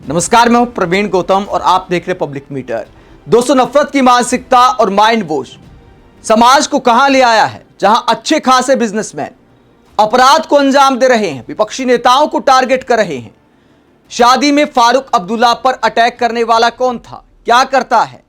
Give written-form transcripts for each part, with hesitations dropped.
नमस्कार, मैं हूं प्रवीण गौतम और आप देख रहे पब्लिक मीटर। दोस्तों, नफरत की मानसिकता और माइंड वॉश समाज को कहां ले आया है, जहां अच्छे खासे बिजनेसमैन अपराध को अंजाम दे रहे हैं, विपक्षी नेताओं को टारगेट कर रहे हैं। शादी में फारूक अब्दुल्ला पर अटैक करने वाला कौन था, क्या करता है,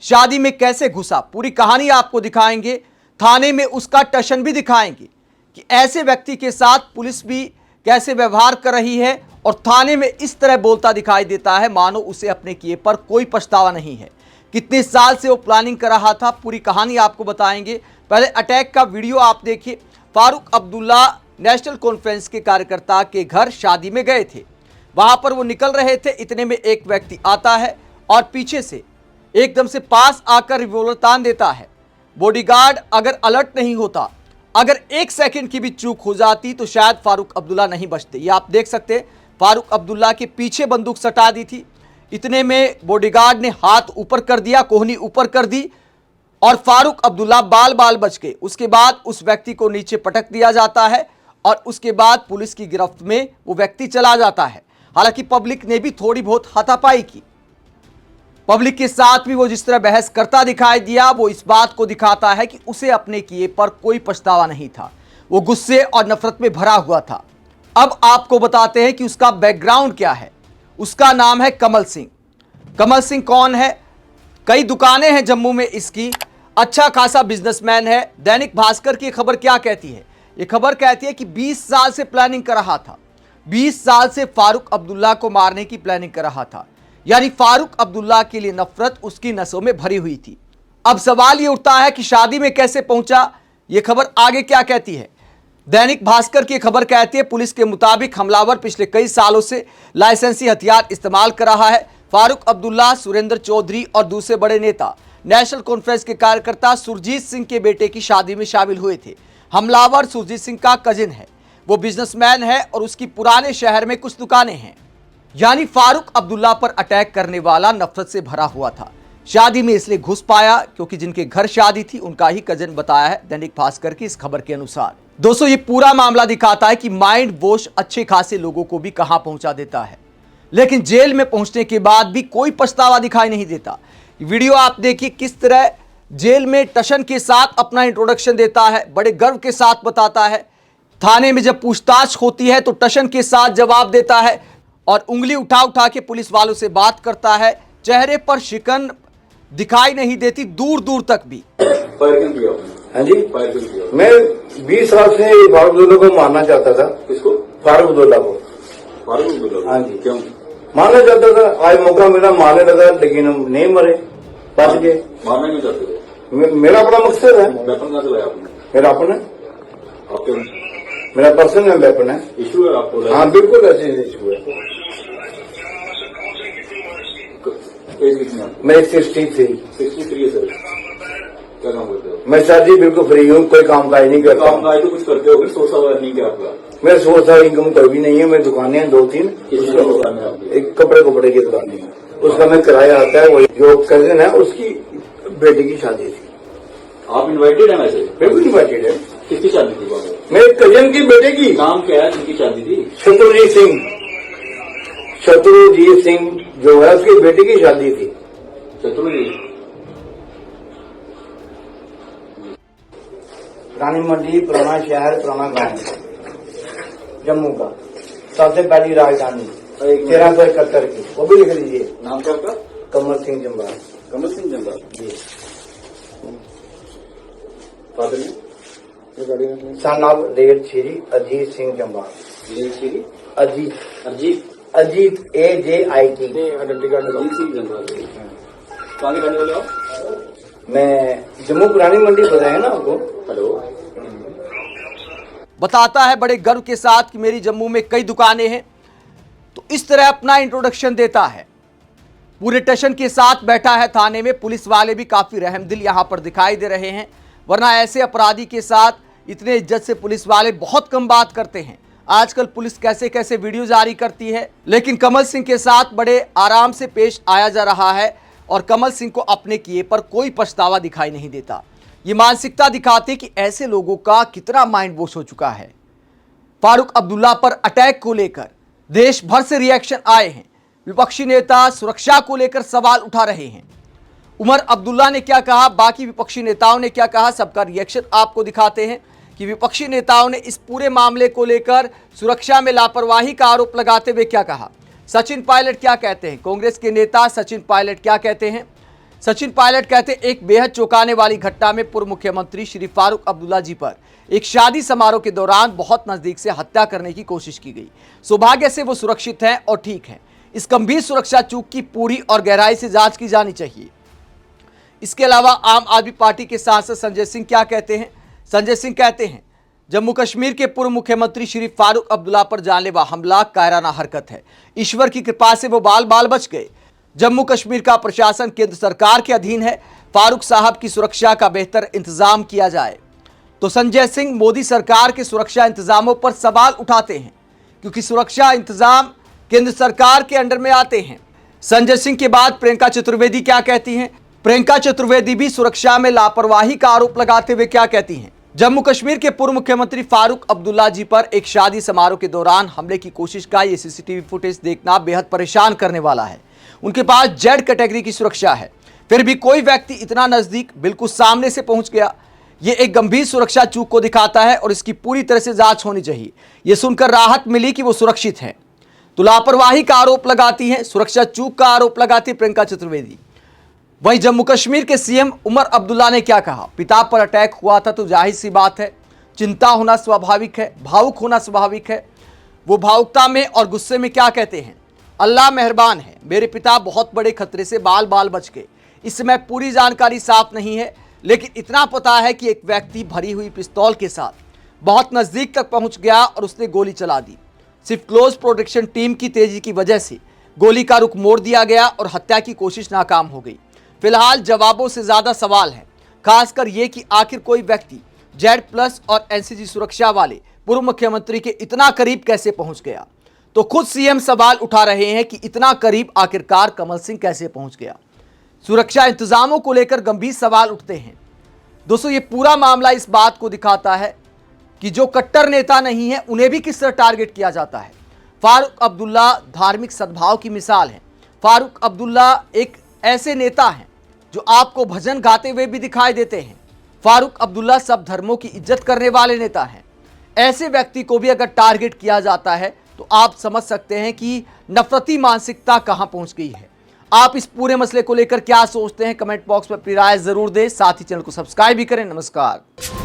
शादी में कैसे घुसा, पूरी कहानी आपको दिखाएंगे। थाने में उसका टशन भी दिखाएंगे कि ऐसे व्यक्ति के साथ पुलिस भी कैसे व्यवहार कर रही है और थाने में इस तरह बोलता दिखाई देता है मानो उसे अपने किए पर कोई पछतावा नहीं है। कितने साल से वो प्लानिंग कर रहा था, पूरी कहानी आपको बताएंगे। पहले अटैक का वीडियो आप देखिए। फारूक अब्दुल्ला नेशनल कॉन्फ्रेंस के कार्यकर्ता के घर शादी में गए थे। वहां पर वो निकल रहे थे, इतने में एक व्यक्ति आता है और पीछे से एकदम से पास आकर रिवॉल्वर तान देता है। बॉडीगार्ड अगर अलर्ट नहीं होता, अगर एक सेकंड की भी चूक हो जाती तो शायद फारूक अब्दुल्ला नहीं बचते। ये आप देख सकते हैं, फारूक अब्दुल्ला के पीछे बंदूक सटा दी थी। इतने में बॉडीगार्ड ने हाथ ऊपर कर दिया, कोहनी ऊपर कर दी और फारूक अब्दुल्ला बाल बाल बच गए। उसके बाद उस व्यक्ति को नीचे पटक दिया जाता है और उसके बाद पुलिस की गिरफ्त में वो व्यक्ति चला जाता है। हालांकि पब्लिक ने भी थोड़ी बहुत हाथापाई की। पब्लिक के साथ भी वो जिस तरह बहस करता दिखाई दिया, वो इस बात को दिखाता है कि उसे अपने किए पर कोई पछतावा नहीं था। वो गुस्से और नफरत में भरा हुआ था। अब आपको बताते हैं कि उसका बैकग्राउंड क्या है। उसका नाम है कमल सिंह। कमल सिंह कौन है? कई दुकानें हैं जम्मू में इसकी, अच्छा खासा बिजनेसमैन है। दैनिक भास्कर की खबर क्या कहती है? ये खबर कहती है कि 20 साल से प्लानिंग कर रहा था। 20 साल से फारूक अब्दुल्ला को मारने की प्लानिंग कर रहा था। यानी फारूक अब्दुल्ला के लिए नफरत उसकी नसों में भरी हुई थी। अब सवाल ये उठता है कि शादी में कैसे पहुंचा। यह खबर आगे क्या कहती है? दैनिक भास्कर की खबर कहती है, पुलिस के मुताबिक हमलावर पिछले कई सालों से लाइसेंसी हथियार इस्तेमाल कर रहा है। फारूक अब्दुल्ला, सुरेंद्र चौधरी और दूसरे बड़े नेता नेशनल कॉन्फ्रेंस के कार्यकर्ता सुरजीत सिंह के बेटे की शादी में शामिल हुए थे। हमलावर सुरजीत सिंह का कजिन है, वो बिजनेसमैन है और उसकी पुराने शहर में कुछ दुकानें हैं। यानी फारूक अब्दुल्ला पर अटैक करने वाला नफरत से भरा हुआ था। शादी में इसलिए घुस पाया क्योंकि जिनके घर शादी थी उनका ही कजन बताया है दैनिक भास्कर की इस खबर के अनुसार। दोस्तों, ये पूरा मामला दिखाता है कि माइंड वॉश अच्छे खासे लोगों को भी कहां पहुंचा देता है, लेकिन जेल में पहुंचने के बाद भी कोई पछतावा दिखाई नहीं देता। वीडियो आप देखिए, किस तरह जेल में टशन के साथ अपना इंट्रोडक्शन देता है, बड़े गर्व के साथ बताता है। थाने में जब पूछताछ होती है तो टशन के साथ जवाब देता है और उंगली उठा उठा के पुलिस वालों से बात करता है। चेहरे पर शिकन दिखाई नहीं देती दूर दूर तक भी। हाँ जी, मैं 20 साल से फारूक अब्दुल्ला को मारना चाहता था। किसको? फारूक अब्दुल्ला को। फारूक अब्दुल्ला? हाँ जी, क्यों मारना चाहता था। आज मौका मिला, मारने लगा, लेकिन हम नहीं मरे, बच गए। मारना क्यों चाहते थे? मेरा अपना मकसद है। वेपन कहाँ से लाया आपने? मेरा अपना, आपके मेरा पर्सनल वेपन है। इशू है आपको? हाँ बिल्कुल, ऐसे इशू है। एज कितनी है आपकी? मैं 63 63 है सर। क्या काम करते हो? मैं सर जी बिल्कुल फ्री हूँ, कोई काम काज नहीं करता। काम काज तो कुछ करते हो, सोर्स ऑफ अर्निंग क्या आपका? मेरा सोर्स ऑफ इनकम कोई भी नहीं है। मेरी दुकानें हैं 2-3। किसी की दुकान है आपकी? एक कपड़े की दुकानें हैं, उसका मैं किराया आता है। वही जो कजिन है उसकी बेटी की शादी थी। आप इन्वाइटेड है वैसे? बिल्कुल इन्वाइटेड है। किसकी शादी थी वहाँ? मेरे कजन की बेटे की। नाम क्या है जिनकी शादी थी? शत्रुजीत सिंह। शत्रुजीत सिंह जो है उसकी बेटी की शादी थी। शत्रुजीत? रानी मंडी पुराना शहर, पुराना गांव, जम्मू का सबसे पहली राजधानी 1371 की। वो भी लिख लीजिए। नाम क्या आपका? कमल सिंह जम्बार। कमल सिंह जम्बार जी। फादर ने son of late Shri Ajit Singh Jambar. Shri Ajit Ajit AJIT। Ajit Singh Jambar. कहाँ के रहने वाले हो? मैं जम्मू पुरानी मंडी बताया ना आपको। हेलो। बताता है बड़े गर्व के साथ कि मेरी जम्मू में कई दुकानें हैं। तो इस तरह अपना इंट्रोडक्शन देता है। पूरे टशन के साथ बैठा है थाने में। पुलिस वाले भी काफी रहमदिल यहां पर दिखाई दे रहे हैं, वरना ऐसे अपराधी के साथ इतने इज्जत से पुलिस वाले बहुत कम बात करते हैं। आजकल पुलिस कैसे कैसे वीडियो जारी करती है, लेकिन कमल सिंह के साथ बड़े आराम से पेश आया जा रहा है और कमल सिंह को अपने किए पर कोई पछतावा दिखाई नहीं देता। ये मानसिकता दिखाती कि ऐसे लोगों का कितना माइंड वॉश हो चुका है। फारूक अब्दुल्ला पर अटैक को लेकर देश भर से रिएक्शन आए हैं। विपक्षी नेता सुरक्षा को लेकर सवाल उठा रहे हैं। उमर अब्दुल्ला ने क्या कहा, बाकी विपक्षी नेताओं ने क्या कहा, सबका रिएक्शन आपको दिखाते हैं कि विपक्षी नेताओं ने इस पूरे मामले को लेकर सुरक्षा में लापरवाही का आरोप लगाते हुए क्या कहा। सचिन पायलट क्या कहते हैं, कांग्रेस के नेता सचिन पायलट क्या कहते हैं। सचिन पायलट कहते हैं, एक बेहद चौंकाने वाली घटना में पूर्व मुख्यमंत्री श्री फारूक अब्दुल्ला जी पर एक शादी समारोह के दौरान बहुत नजदीक से हत्या करने की कोशिश की गई। सौभाग्य से वो सुरक्षित हैं और ठीक हैं। इस गंभीर सुरक्षा चूक की पूरी और गहराई से जांच की जानी चाहिए। इसके अलावा आम आदमी पार्टी के सांसद संजय सिंह क्या कहते हैं। संजय सिंह कहते हैं, जम्मू कश्मीर के पूर्व मुख्यमंत्री श्री फारूक अब्दुल्ला पर जानलेवा हमला कायराना हरकत है। ईश्वर की कृपा से वो बाल बाल बच गए। जम्मू कश्मीर का प्रशासन केंद्र सरकार के अधीन है। फारूक साहब की सुरक्षा का बेहतर इंतजाम किया जाए। तो संजय सिंह मोदी सरकार के सुरक्षा इंतजामों पर सवाल उठाते हैं, क्योंकि सुरक्षा इंतजाम केंद्र सरकार के अंडर में आते हैं। संजय सिंह के बाद प्रियंका चतुर्वेदी क्या कहती हैं। प्रियंका चतुर्वेदी भी सुरक्षा में लापरवाही का आरोप लगाते हुए क्या कहती हैं। जम्मू कश्मीर के पूर्व मुख्यमंत्री फारूक अब्दुल्ला जी पर एक शादी समारोह के दौरान हमले की कोशिश का ये सीसीटीवी फुटेज देखना बेहद परेशान करने वाला है। उनके पास जेड कैटेगरी की सुरक्षा है, फिर भी कोई व्यक्ति इतना नजदीक बिल्कुल सामने से पहुंच गया। ये एक गंभीर सुरक्षा चूक को दिखाता है और इसकी पूरी तरह से जांच होनी चाहिए। यह सुनकर राहत मिली कि वो सुरक्षित हैं। तो लापरवाही का आरोप लगाती हैं, सुरक्षा चूक का आरोप लगाती है प्रियंका चतुर्वेदी। वहीं जम्मू कश्मीर के सीएम उमर अब्दुल्ला ने क्या कहा। पिता पर अटैक हुआ था तो जाहिर सी बात है, चिंता होना स्वाभाविक है, भावुक होना स्वाभाविक है। वो भावुकता में और गुस्से में क्या कहते हैं, अल्लाह मेहरबान है, मेरे पिता बहुत बड़े खतरे से बाल बाल बच गए। इस समय पूरी जानकारी साफ नहीं है, लेकिन इतना पता है कि एक व्यक्ति भरी हुई पिस्तौल के साथ बहुत नजदीक तक पहुंच गया और उसने गोली चला दी। सिर्फ क्लोज प्रोटेक्शन टीम की तेजी की वजह से गोली का रुख मोड़ दिया गया और हत्या की कोशिश नाकाम हो गई। फिलहाल जवाबों से ज्यादा सवाल हैं, खासकर ये कि आखिर कोई व्यक्ति जेड+ और एनसीजी सुरक्षा वाले पूर्व मुख्यमंत्री के इतना करीब कैसे पहुंच गया। तो खुद सीएम सवाल उठा रहे हैं कि इतना करीब आखिरकार कमल सिंह कैसे पहुंच गया। सुरक्षा इंतजामों को लेकर गंभीर सवाल उठते हैं। दोस्तों, ये पूरा मामला इस बात को दिखाता है कि जो कट्टर नेता नहीं है उन्हें भी किस तरह टारगेट किया जाता है। फारूक अब्दुल्ला धार्मिक सद्भाव की मिसाल है। फारूक अब्दुल्ला एक ऐसे नेता हैं जो आपको भजन गाते हुए भी दिखाई देते हैं। फारूक अब्दुल्ला सब धर्मों की इज्जत करने वाले नेता हैं। ऐसे व्यक्ति को भी अगर टारगेट किया जाता है तो आप समझ सकते हैं कि नफरती मानसिकता कहां पहुंच गई है। आप इस पूरे मसले को लेकर क्या सोचते हैं, कमेंट बॉक्स में अपनी राय जरूर दें। साथ ही चैनल को सब्सक्राइब भी करें। नमस्कार।